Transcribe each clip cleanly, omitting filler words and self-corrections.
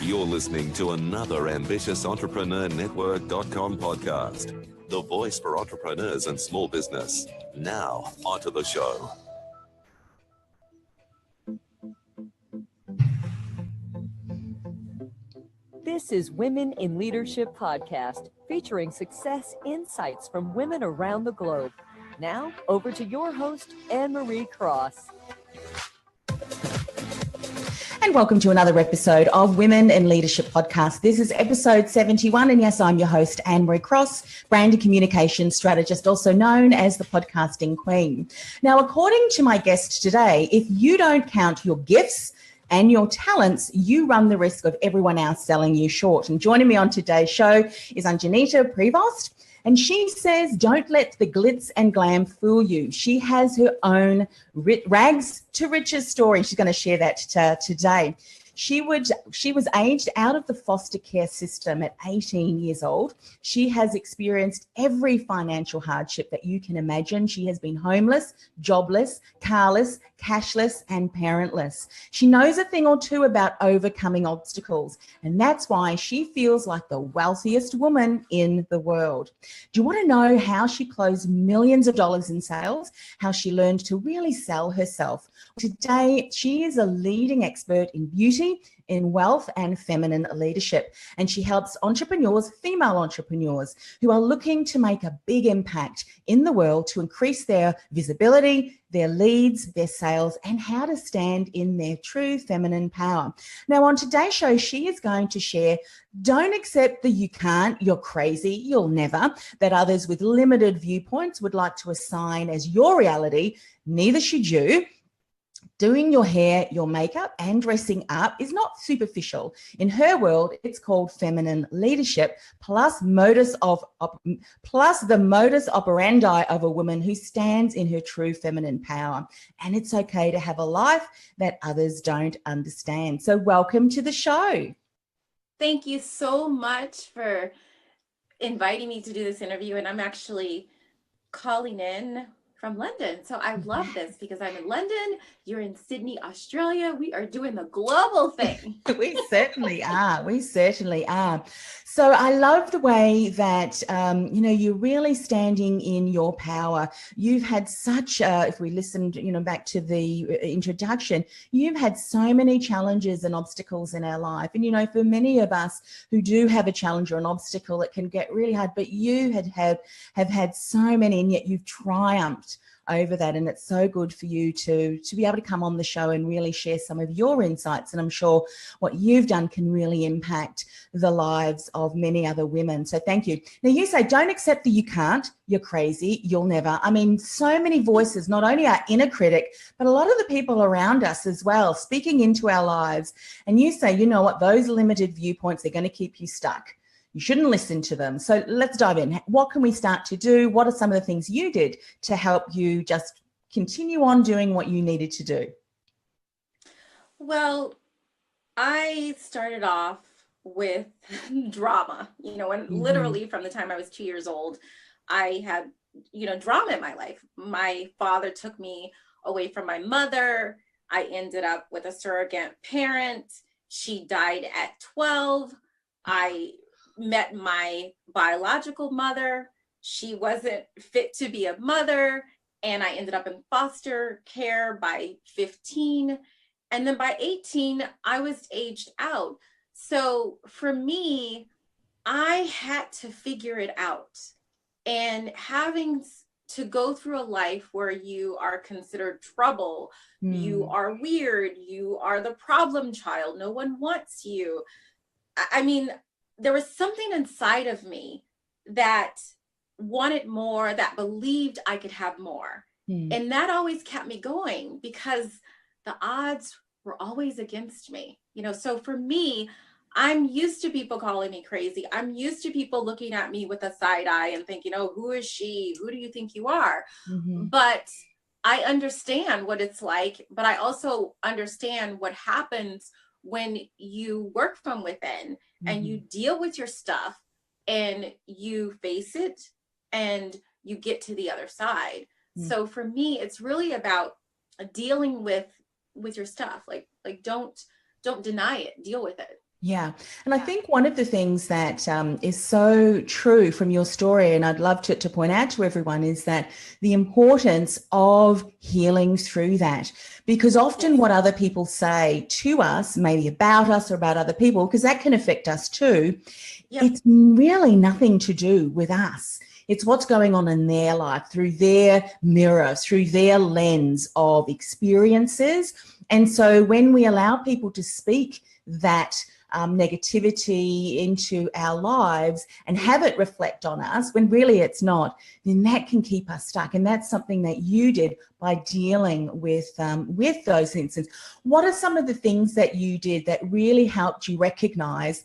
You're listening to another ambitious Entrepreneur Network.com podcast. The voice for entrepreneurs and small business. Now, onto the show. This is Women in Leadership Podcast, featuring success insights from women around the globe. Now, over to your host, Anne-Marie Cross. And welcome to another episode of Women in Leadership Podcast. This is episode 71. And yes, I'm your host, Anne-Marie Cross, brand and communication strategist, also known as the podcasting queen. Now, according to my guest today, if you don't count your gifts and your talents, you run the risk of everyone else selling you short. And joining me on today's show is Ungenita Prevost. And she says, don't let the glitz and glam fool you. She has her own rags to riches story. She's going to share that today. She was aged out of the foster care system at 18 years old. She has experienced every financial hardship that you can imagine. She has been homeless, jobless, carless, cashless, and parentless. She knows a thing or two about overcoming obstacles, and that's why she feels like the wealthiest woman in the world. Do you want to know how she closed millions of dollars in sales, how she learned to really sell herself? Today, she is a leading expert in beauty, in wealth and feminine leadership. And she helps entrepreneurs, female entrepreneurs, who are looking to make a big impact in the world to increase their visibility, their leads, their sales, and how to stand in their true feminine power. Now, on today's show, she is going to share, don't accept that you can't, you're crazy, you'll never, that others with limited viewpoints would like to assign as your reality. Neither should you. Doing your hair, your makeup, and dressing up is not superficial. In her world, it's called feminine leadership, plus the modus operandi of a woman who stands in her true feminine power. And it's okay to have a life that others don't understand. So welcome to the show. Thank you so much for inviting me to do this interview. And I'm actually calling in from London. So I love this because I'm in London, you're in Sydney, Australia. We are doing the global thing. We certainly are. We certainly are. So I love the way that, you're really standing in your power. You've had such, if we listened, back to the introduction, you've had so many challenges and obstacles in our life. And, for many of us who do have a challenge or an obstacle, it can get really hard, but you have had so many, and yet you've triumphed over that. And it's so good for you to be able to come on the show and really share some of your insights. And I'm sure what you've done can really impact the lives of many other women. So thank you. Now, you say, don't accept that you can't, you're crazy, you'll never. I mean, so many voices, not only our inner critic, but a lot of the people around us as well, speaking into our lives. And you say, you know what, those limited viewpoints, they're going to keep you stuck. You shouldn't listen to them. So let's dive in. What can we start to do? What are some of the things you did to help you just continue on doing what you needed to do? Well, I started off with drama, and literally from the time I was 2 years old, I had, drama in my life. My father took me away from my mother. I ended up with a surrogate parent. She died at 12. I met my biological mother. She wasn't fit to be a mother, and I ended up in foster care by 15. And then by 18, I was aged out. So for me, I had to figure it out. And having to go through a life where you are considered trouble, you are weird, you are the problem child, no one wants you. I mean, there was something inside of me that wanted more, that believed I could have more. And that always kept me going because the odds were always against me. So for me, I'm used to people calling me crazy. I'm used to people looking at me with a side eye and thinking, oh, who is she? Who do you think you are? But I understand what it's like, but I also understand what happens when you work from within and you deal with your stuff and you face it and you get to the other side. So for me, it's really about dealing with your stuff. Like don't deny it, deal with it. Yeah. And I think one of the things that is so true from your story, and I'd love to point out to everyone, is that the importance of healing through that. Because often what other people say to us, maybe about us or about other people, because that can affect us too, it's really nothing to do with us. It's what's going on in their life, through their mirror, through their lens of experiences. And so when we allow people to speak that negativity into our lives and have it reflect on us when really it's not, then that can keep us stuck. And that's something that you did by dealing with those incidents. What are some of the things that you did that really helped you recognize,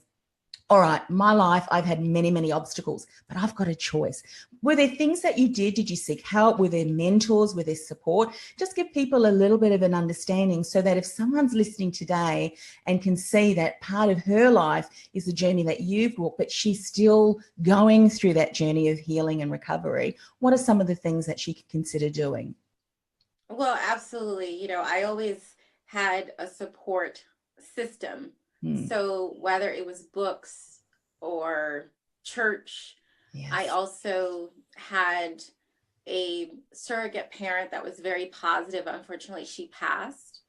all right, my life, I've had many, many obstacles, but I've got a choice? Were there things that you did? Did you seek help? Were there mentors? Were there support? Just give people a little bit of an understanding so that if someone's listening today and can see that part of her life is the journey that you've walked, but she's still going through that journey of healing and recovery, what are some of the things that she could consider doing? Well, absolutely. You know, I always had a support system. So whether it was books or church, I also had a surrogate parent that was very positive. Unfortunately, she passed.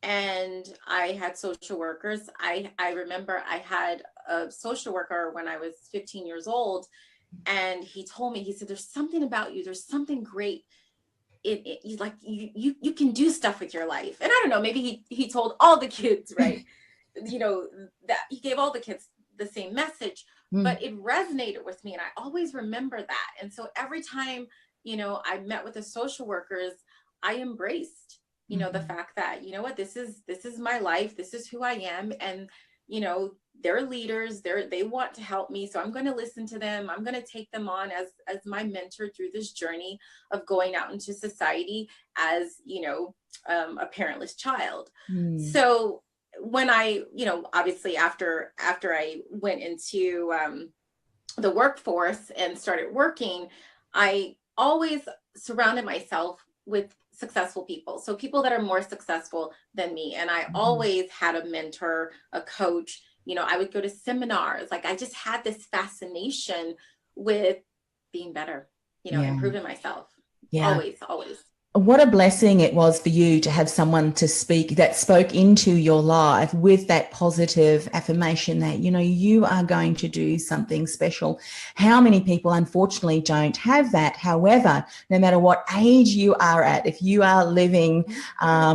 And I had social workers. I remember I had a social worker when I was 15 years old, and he told me, he said, there's something about you. There's something great. You can do stuff with your life. And I don't know, maybe he told all the kids, right? You know, that he gave all the kids the same message, but it resonated with me. And I always remember that. And so every time, you know, I met with the social workers, I embraced, you know, the fact that, you know what, this is my life. This is who I am. And, you know, they're leaders, they want to help me. So I'm going to listen to them. I'm going to take them on as my mentor through this journey of going out into society as, you know, a parentless child. So when I, you know, obviously after I went into the workforce and started working, I always surrounded myself with successful people. So people that are more successful than me. And I always had a mentor, a coach. You know, I would go to seminars. Like I just had this fascination with being better, you know, improving myself. Always. What a blessing it was for you to have someone to speak that spoke into your life with that positive affirmation that, you know, you are going to do something special. How many people unfortunately don't have that? However, no matter what age you are at, if you are living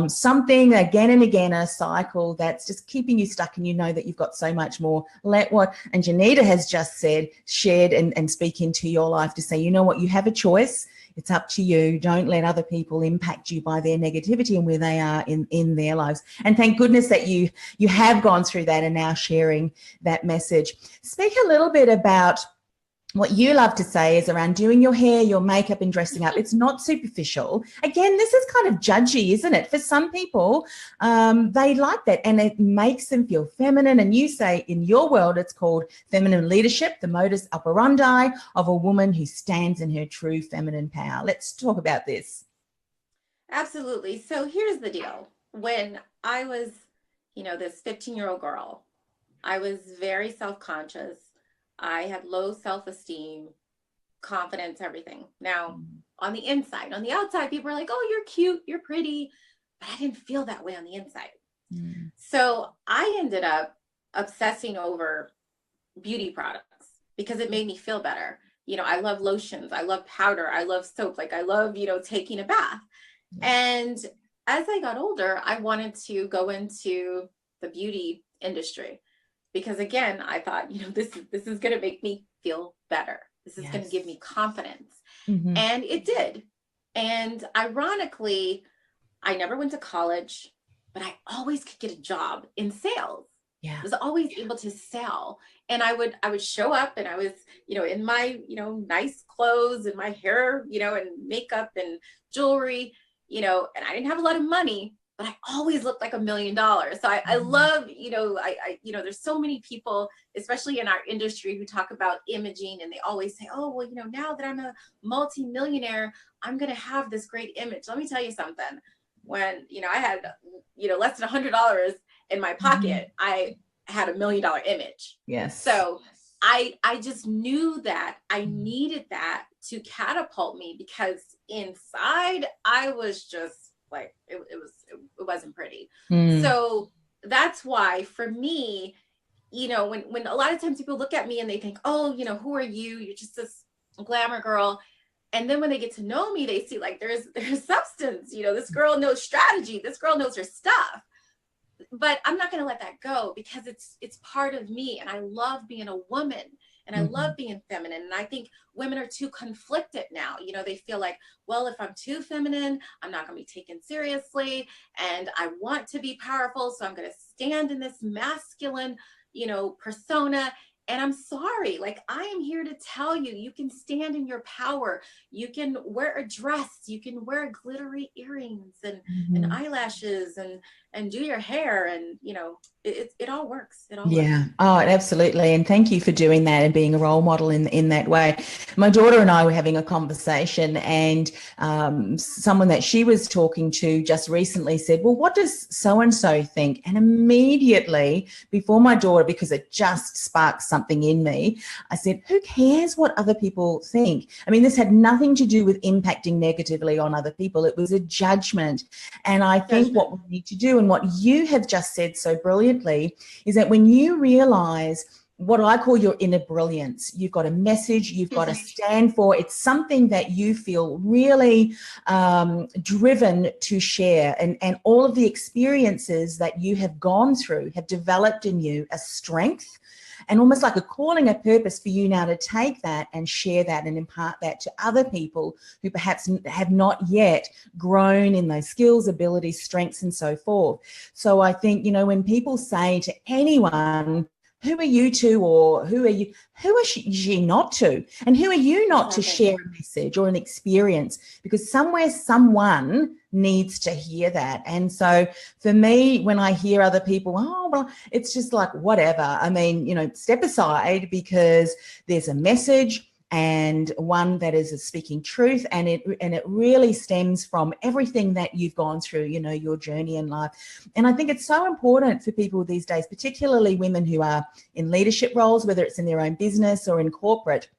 something again and again, a cycle that's just keeping you stuck, and you know that you've got so much more, let what Ungenita has just said, shared and speak into your life to say, you know what, you have a choice. It's up to you. Don't let other people impact you by their negativity and where they are in their lives. And thank goodness that you have gone through that and now sharing that message. Speak a little bit about what you love to say is around doing your hair, your makeup and dressing up. It's not superficial. Again, this is kind of judgy, isn't it? For some people, they like that and it makes them feel feminine. And you say in your world, it's called feminine leadership, the modus operandi of a woman who stands in her true feminine power. Let's talk about this. Absolutely. So here's the deal. When I was, you know, this 15-year-old girl, I was very self-conscious. I had low self-esteem, confidence, everything. Now, on the inside, on the outside, people are like, oh, you're cute, you're pretty. But I didn't feel that way on the inside. So I ended up obsessing over beauty products because it made me feel better. You know, I love lotions, I love powder, I love soap. Like I love, you know, taking a bath. And as I got older, I wanted to go into the beauty industry. Because again, I thought, you know, this is going to make me feel better. This is going to give me confidence. And it did. And ironically, I never went to college, but I always could get a job in sales. I was always able to sell. And I would show up and I was, you know, in my, you know, nice clothes and my hair, you know, and makeup and jewelry, you know, and I didn't have a lot of money, but I always looked like $1 million. So I love, you know, you know, there's so many people, especially in our industry, who talk about imaging, and they always say, oh, well, you know, now that I'm a multi-millionaire, I'm going to have this great image. Let me tell you something. When, you know, I had, you know, less than $100 in my pocket, I had $1 million image. Yes. So I just knew that I needed that to catapult me, because inside I was just like, it wasn't pretty. So that's why for me, you know, when a lot of times people look at me and they think, oh, you know, who are you? You're just this glamour girl. And then when they get to know me, they see like there's substance, you know, this girl knows strategy. This girl knows her stuff. But I'm not going to let that go, because it's part of me. And I love being a woman, and I love being feminine. And I think women are too conflicted now. You know, they feel like, well, if I'm too feminine, I'm not going to be taken seriously. And I want to be powerful, so I'm going to stand in this masculine, you know, persona. And I'm sorry, like, I am here to tell you, you can stand in your power. You can wear a dress, you can wear glittery earrings and eyelashes and do your hair, and, you know, it all works. It all works. Oh, absolutely. And thank you for doing that and being a role model in that way. My daughter and I were having a conversation, and someone that she was talking to just recently said, well, what does so-and-so think? And immediately before my daughter, because it just sparked something in me, I said, who cares what other people think? I mean, this had nothing to do with impacting negatively on other people. It was a judgment. And I think what we need to do, and what you have just said so brilliantly, is that when you realize what I call your inner brilliance, you've got a message, you've got to stand for, it's something that you feel really driven to share, and all of the experiences that you have gone through have developed in you a strength, and almost like a calling, a purpose for you now to take that and share that and impart that to other people who perhaps have not yet grown in those skills, abilities, strengths, and so forth. So I think, you know, when people say to anyone, who are you to, or who is she not to, and who are you not to share a message or an experience, because somewhere someone needs to hear that. And so for me, when I hear other people, oh, well, it's just like, whatever. I mean, you know, step aside, because there's a message, and one that is speaking truth, and it really stems from everything that you've gone through, you know, your journey in life. And I think it's so important for people these days, particularly women who are in leadership roles, whether it's in their own business or in corporate,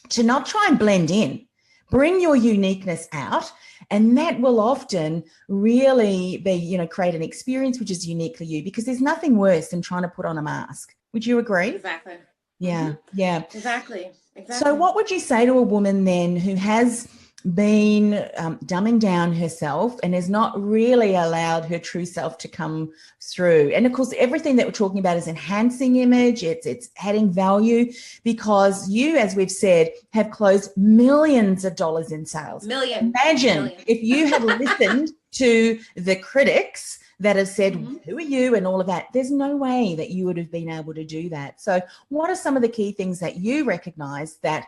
to not try and blend in. Bring your uniqueness out, and that will often really be, you know, create an experience which is uniquely you, because there's nothing worse than trying to put on a mask. Would you agree? Exactly. Yeah. Exactly. So what would you say to a woman then who has been dumbing down herself and has not really allowed her true self to come through? And of course, everything that we're talking about is enhancing image, it's adding value, because you, as we've said, have closed millions of dollars in sales. Imagine if you had listened to the critics that have said, who are you, and all of that. There's no way that you would have been able to do that. So what are some of the key things that you recognize that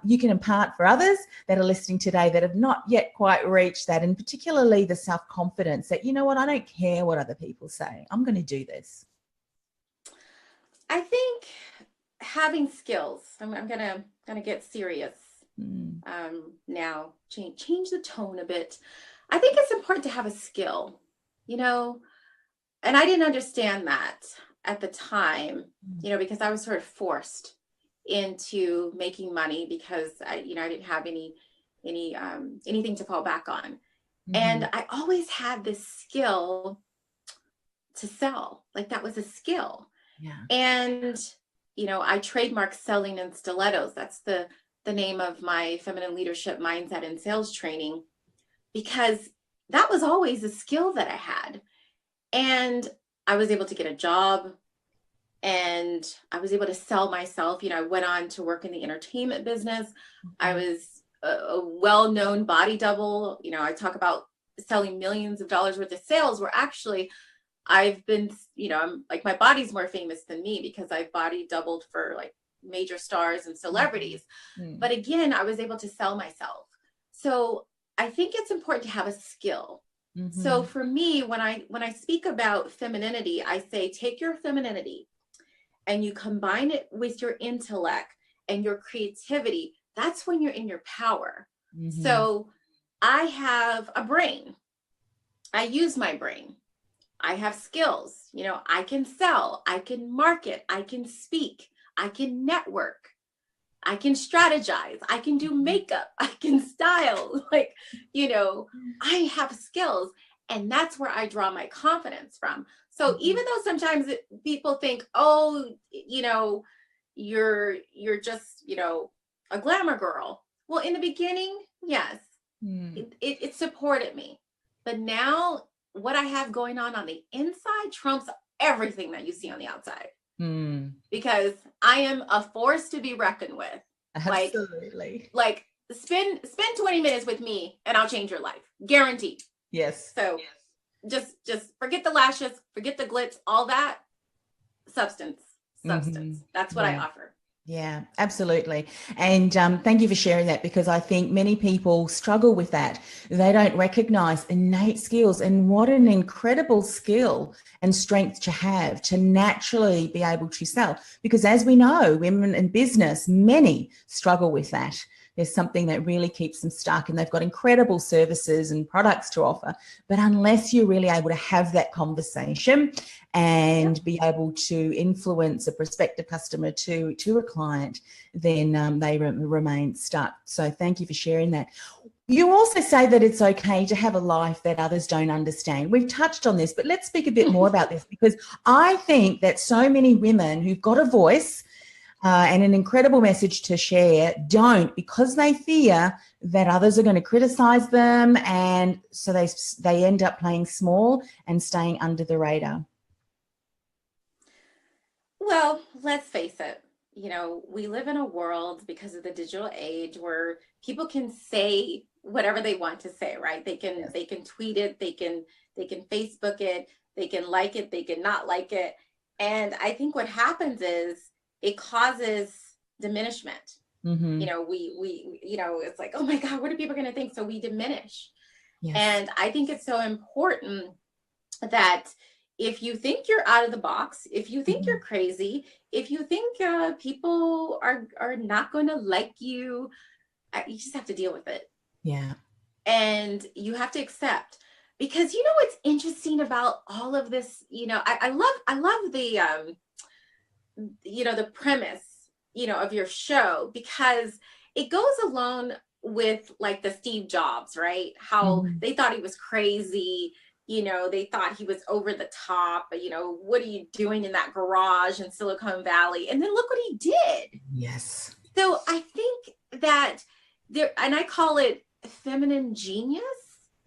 you can impart for others that are listening today that have not yet quite reached that, and particularly the self-confidence that, you know what, I don't care what other people say, I'm going to do this? I think having skills, I'm gonna get serious now, change the tone a bit. I think it's important to have a skill, you know, and I didn't understand that at the time, you know, because I was sort of forced into making money because I didn't have anything to fall back on. And I always had this skill to sell, like that was a skill. And, you know, I trademarked selling in stilettos. That's the name of my feminine leadership mindset and sales training, because that was always a skill that I had. And I was able to get a job, and I was able to sell myself. You know, I went on to work in the entertainment business. I was a well-known body double. You know, I talk about selling millions of dollars worth of sales, where actually I've been, you know, I'm like, my body's more famous than me, because I've body doubled for like major stars and celebrities. But again, I was able to sell myself. So I think it's important to have a skill. So for me, when I speak about femininity, I say, take your femininity and you combine it with your intellect and your creativity. That's when you're in your power. So I have a brain. I use my brain. I have skills, I can sell, I can market, I can speak, I can network, I can strategize, I can do makeup, I can style, like, I have skills, and that's where I draw my confidence from. So even though sometimes people think, oh, you're just, a glamour girl. Well, in the beginning, yes, it supported me. But now what I have going on the inside trumps everything that you see on the outside. Because I am a force to be reckoned with. Absolutely. Like spend 20 minutes with me and I'll change your life. Guaranteed. Yes. So just forget the lashes, forget the glitz, all that. Substance. That's what I offer. Yeah, absolutely. And thank you for sharing that, because I think many people struggle with that. They don't recognize innate skills, and what an incredible skill and strength to have to naturally be able to sell. Because as we know, women in business, many struggle with that. There's something that really keeps them stuck, and they've got incredible services and products to offer. But unless you're really able to have that conversation and be able to influence a prospective customer to a client, then they remain stuck. So thank you for sharing that. You also say that it's okay to have a life that others don't understand. We've touched on this, but let's speak a bit more about this, because I think that so many women who've got a voice and an incredible message to share don't, because they fear that others are going to criticize them, and so they end up playing small and staying under the radar. Well, let's face it. We live in a world, because of the digital age, where people can say whatever they want to say, right? They can tweet it, they can Facebook it, they can like it, they can not like it. And I think what happens is it causes diminishment. We it's like, oh my God, what are people going to think? So we diminish. Yes. And I think it's so important that if you think you're out of the box, if you think you're crazy, if you think people are not going to like you, you just have to deal with it. Yeah. And you have to accept, because what's interesting about all of this, I love the the premise, of your show, because it goes along with like the Steve Jobs, right? How they thought he was crazy. They thought he was over the top. What are you doing in that garage in Silicon Valley? And then look what he did. Yes. So I think that there, and I call it feminine genius.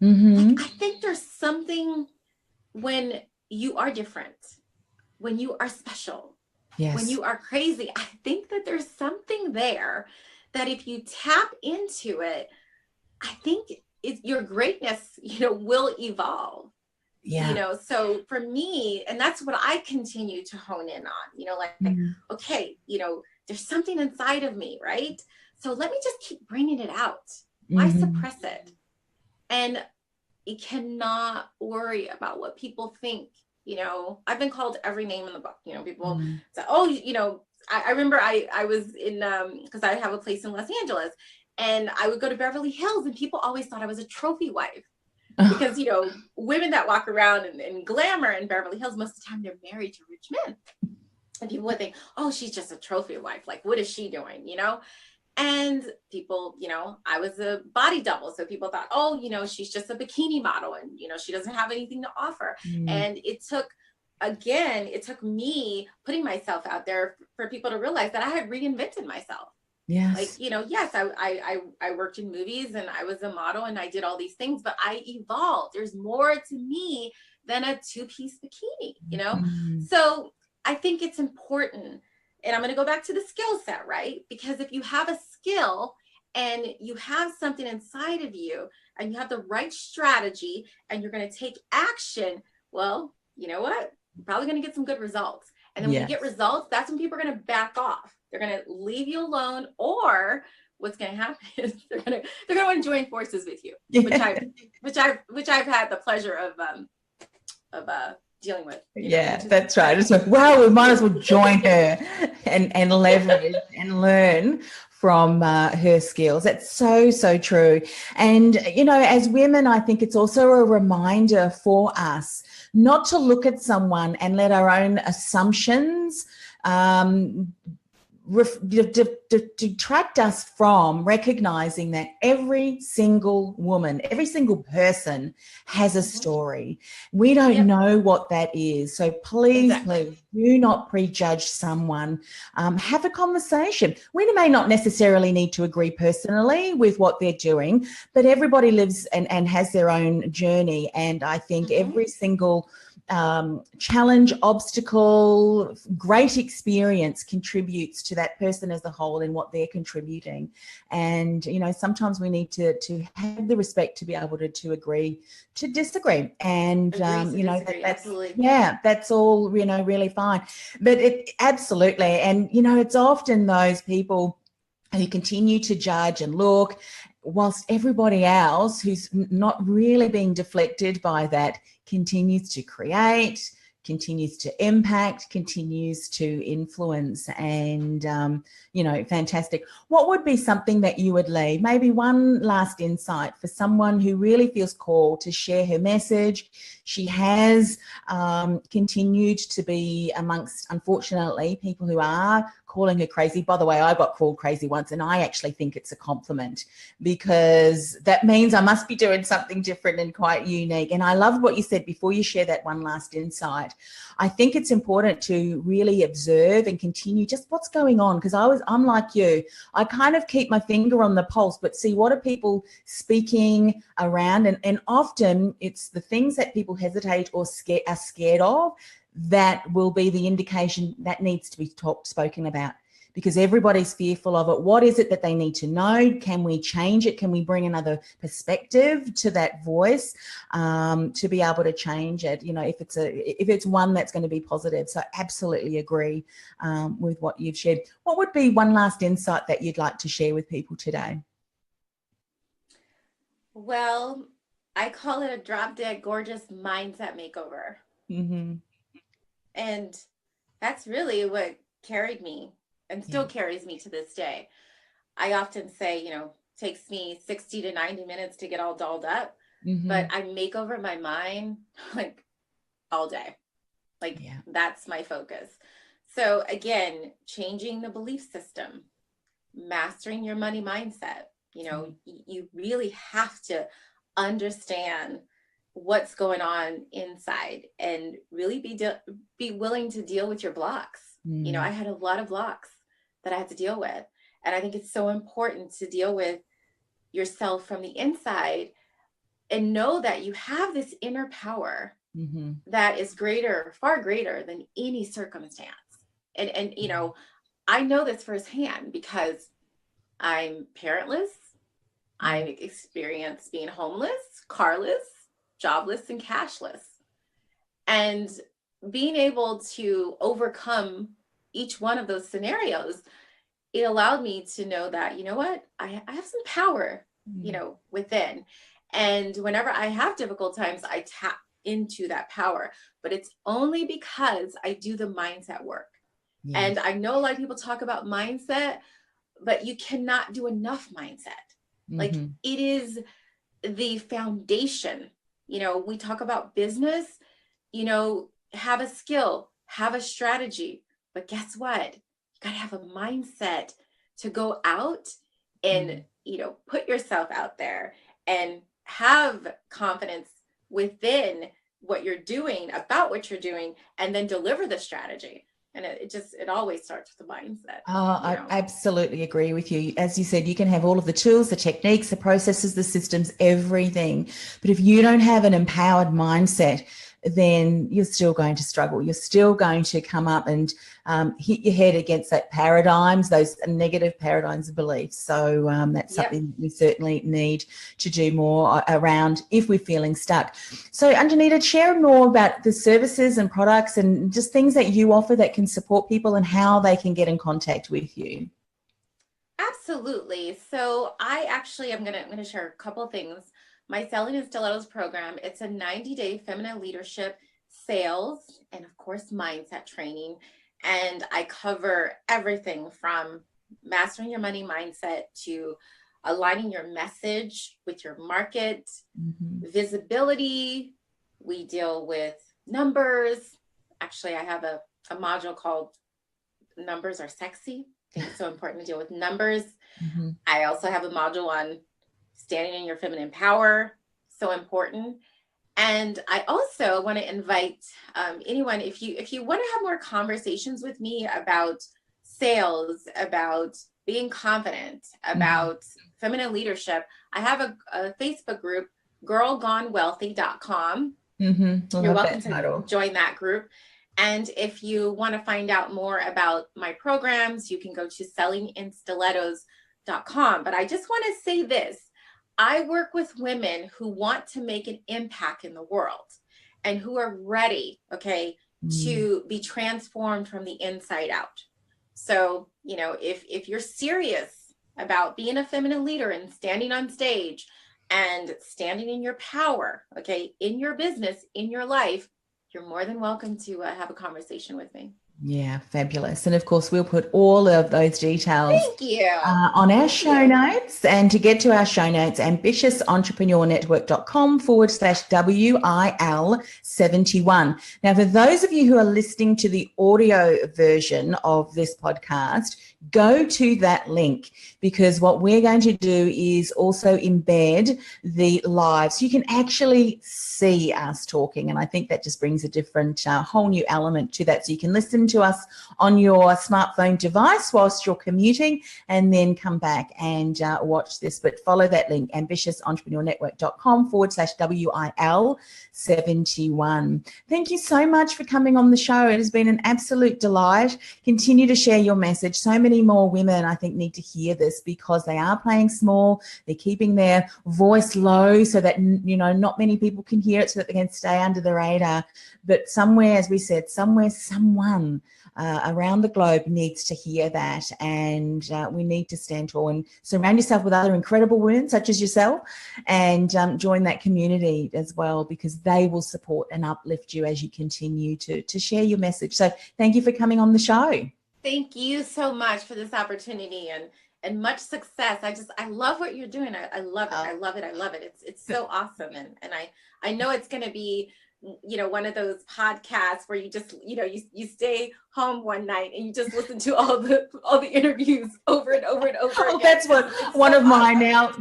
Like, I think there's something when you are different, when you are special, when you are crazy. I think that there's something there that if you tap into it, I think your greatness, will evolve. Yeah. So for me, and that's what I continue to hone in on, okay, there's something inside of me, right? So let me just keep bringing it out. Why suppress it? And you cannot worry about what people think. I've been called every name in the book. People say, oh, I remember I was in, because I have a place in Los Angeles, and I would go to Beverly Hills, and people always thought I was a trophy wife. Because, women that walk around in glamour in Beverly Hills, most of the time they're married to rich men. And people would think, oh, she's just a trophy wife. Like, what is she doing? And people, I was a body double. So people thought, oh, she's just a bikini model, and, she doesn't have anything to offer. And it took me putting myself out there for people to realize that I had reinvented myself. Yes. Like, yes, I worked in movies, and I was a model, and I did all these things, but I evolved. There's more to me than a two-piece bikini, So I think it's important. And I'm going to go back to the skill set, right? Because if you have a skill and you have something inside of you, and you have the right strategy, and you're going to take action, well, you know what? You're probably going to get some good results. And then when you get results, that's when people are going to back off. They're going to leave you alone, or what's going to happen is they're going to want to join forces with you, which I've had the pleasure of dealing with. That's right. It's like, wow, we might as well join her and leverage and learn from her skills. That's so, so true. And, you know, as women, I think it's also a reminder for us not to look at someone and let our own assumptions detract us from recognizing that every single woman, every single person has a story. We don't know what that is. So please, please do not prejudge someone. Have a conversation. We may not necessarily need to agree personally with what they're doing, but everybody lives and has their own journey. And I think every single challenge, obstacle, great experience contributes to that person as a whole in what they're contributing. And, you know, sometimes we need to have the respect to be able to agree to disagree. And, you know, that's all, you know, really fine. But it absolutely. And, you know, it's often those people who continue to judge and look, whilst everybody else who's not really being deflected by that continues to create, continues to impact, continues to influence. And, you know, fantastic. What would be something that you would leave? Maybe one last insight for someone who really feels called to share her message. She has continued to be amongst, unfortunately, people who are calling her crazy. By the way, I got called crazy once, and I actually think it's a compliment, because that means I must be doing something different and quite unique. And I loved what you said before you share that one last insight. I think it's important to really observe and continue just what's going on, because I'm like you. I kind of keep my finger on the pulse, but see what are people speaking around, and often it's the things that people hesitate or are scared of that will be the indication that needs to be spoken about, because everybody's fearful of it. What is it that they need to know? Can we change it? Can we bring another perspective to that voice to be able to change it? You know, if it's one that's going to be positive. So absolutely agree with what you've shared. What would be one last insight that you'd like to share with people today? Well, I call it a drop dead gorgeous mindset makeover. And that's really what carried me and still carries me to this day. I often say, you know, it takes me 60 to 90 minutes to get all dolled up, but I make over my mind like all day. Like that's my focus. So again, changing the belief system, mastering your money mindset. You know, you really have to understand what's going on inside and really be willing to deal with your blocks. You know, I had a lot of blocks that I had to deal with. And I think it's so important to deal with yourself from the inside and know that you have this inner power that is greater, far greater than any circumstance. And you know, I know this firsthand because I'm parentless. I've experienced being homeless, carless, jobless, and cashless. And being able to overcome each one of those scenarios, it allowed me to know that, you know what, I have some power, you know, within. And whenever I have difficult times, I tap into that power. But it's only because I do the mindset work. And I know a lot of people talk about mindset, but you cannot do enough mindset. Like it is the foundation. You know, we talk about business, you know, have a skill, have a strategy, but guess what? You got to have a mindset to go out and, you know, put yourself out there and have confidence within what you're doing, about what you're doing, and then deliver the strategy. And it always starts with the mindset. I absolutely agree with you. As you said, you can have all of the tools, the techniques, the processes, the systems, everything. But if you don't have an empowered mindset, then you're still going to struggle. You're still going to come up and hit your head against that paradigms, those negative paradigms of beliefs. So that's something we certainly need to do more around if we're feeling stuck. So Ungenita, share more about the services and products and just things that you offer that can support people and how they can get in contact with you. Absolutely. So I actually am going to share a couple of things. My Selling in Stilettos program, it's a 90-day feminine leadership, sales, and of course, mindset training. And I cover everything from mastering your money mindset to aligning your message with your market, visibility. We deal with numbers. Actually, I have a module called Numbers Are Sexy. I think it's so important to deal with numbers. I also have a module on standing in your feminine power. So important. And I also want to invite anyone, if you want to have more conversations with me about sales, about being confident, about feminine leadership, I have a Facebook group, girlgonewealthy.com. You're welcome to join that group. And if you want to find out more about my programs, you can go to sellinginstilettos.com. But I just want to say this. I work with women who want to make an impact in the world and who are ready, to be transformed from the inside out. So, if you're serious about being a feminine leader and standing on stage and standing in your power, in your business, in your life, you're more than welcome to have a conversation with me. Yeah, fabulous. And of course, we'll put all of those details on our show notes. And to get to our show notes, ambitiousentrepreneurnetwork.com/WIL71. Now, for those of you who are listening to the audio version of this podcast, go to that link, because what we're going to do is also embed the live so you can actually see us talking. And I think that just brings a different, whole new element to that. So you can listen to us on your smartphone device whilst you're commuting, and then come back and watch this. But follow that link, ambitiousentrepreneurnetwork.com/WIL71. Thank you so much for coming on the show. It has been an absolute delight. Continue to share your message. So many more women, I think, need to hear this, because they are playing small. They're keeping their voice low so that, not many people can hear it, so that they can stay under the radar. But somewhere, as we said, someone around the globe needs to hear that, and we need to stand tall and surround yourself with other incredible women such as yourself, and join that community as well, because they will support and uplift you as you continue to share your message. So thank you for coming on the show. Thank you so much for this opportunity, and much success. I love what you're doing. I love it. I love it. It's so awesome. And I know it's going to be, one of those podcasts where you just, you stay home one night and you just listen to all the interviews over and over and over again. That's what one of my now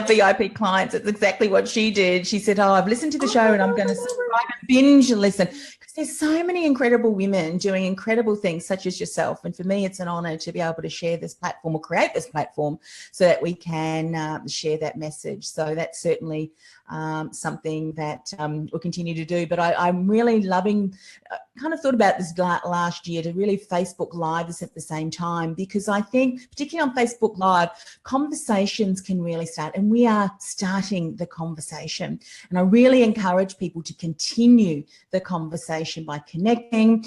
VIP clients, it's exactly what she did. She said, I've listened to the show and I'm going to binge and listen. There's so many incredible women doing incredible things such as yourself. And for me, it's an honor to be able to share this platform, or create this platform, so that we can share that message. So that's certainly something that we'll continue to do. But I'm really loving, kind of thought about this last year, to really Facebook Live this at the same time, because I think particularly on Facebook Live, conversations can really start, and we are starting the conversation. And I really encourage people to continue the conversation by connecting,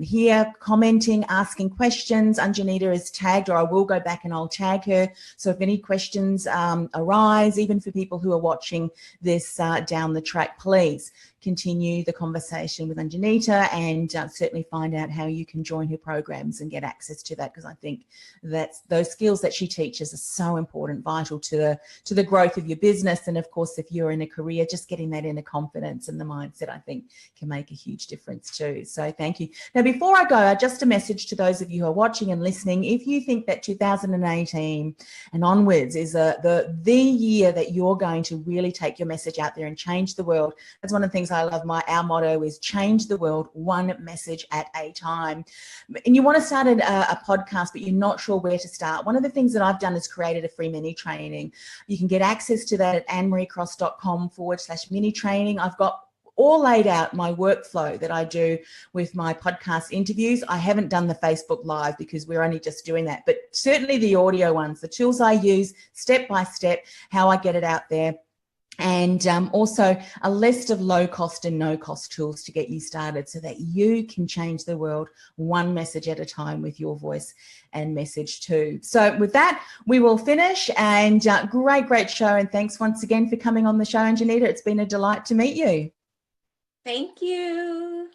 here, commenting, asking questions. Ungenita is tagged, or I will go back and I'll tag her. So if any questions arise, even for people who are watching this down the track, please continue the conversation with Ungenita, and certainly find out how you can join her programs and get access to that, because I think that those skills that she teaches are so important, vital to the growth of your business. And of course, if you're in a career, just getting that inner confidence and the mindset, I think, can make a huge difference too. So thank you. Now, before I go, just a message to those of you who are watching and listening. If you think that 2018 and onwards is the year that you're going to really take your message out there and change the world, that's one of the things I love. Our motto is change the world one message at a time. And you want to start a podcast, but you're not sure where to start. One of the things that I've done is created a free mini training. You can get access to that at annemariecross.com/mini training. I've got all laid out my workflow that I do with my podcast interviews. I haven't done the Facebook Live because we're only just doing that, but certainly the audio ones, the tools I use step by step, how I get it out there. And also a list of low-cost and no-cost tools to get you started, so that you can change the world one message at a time with your voice and message too. So with that, we will finish. And great show. And thanks once again for coming on the show, Ungenita. It's been a delight to meet you. Thank you.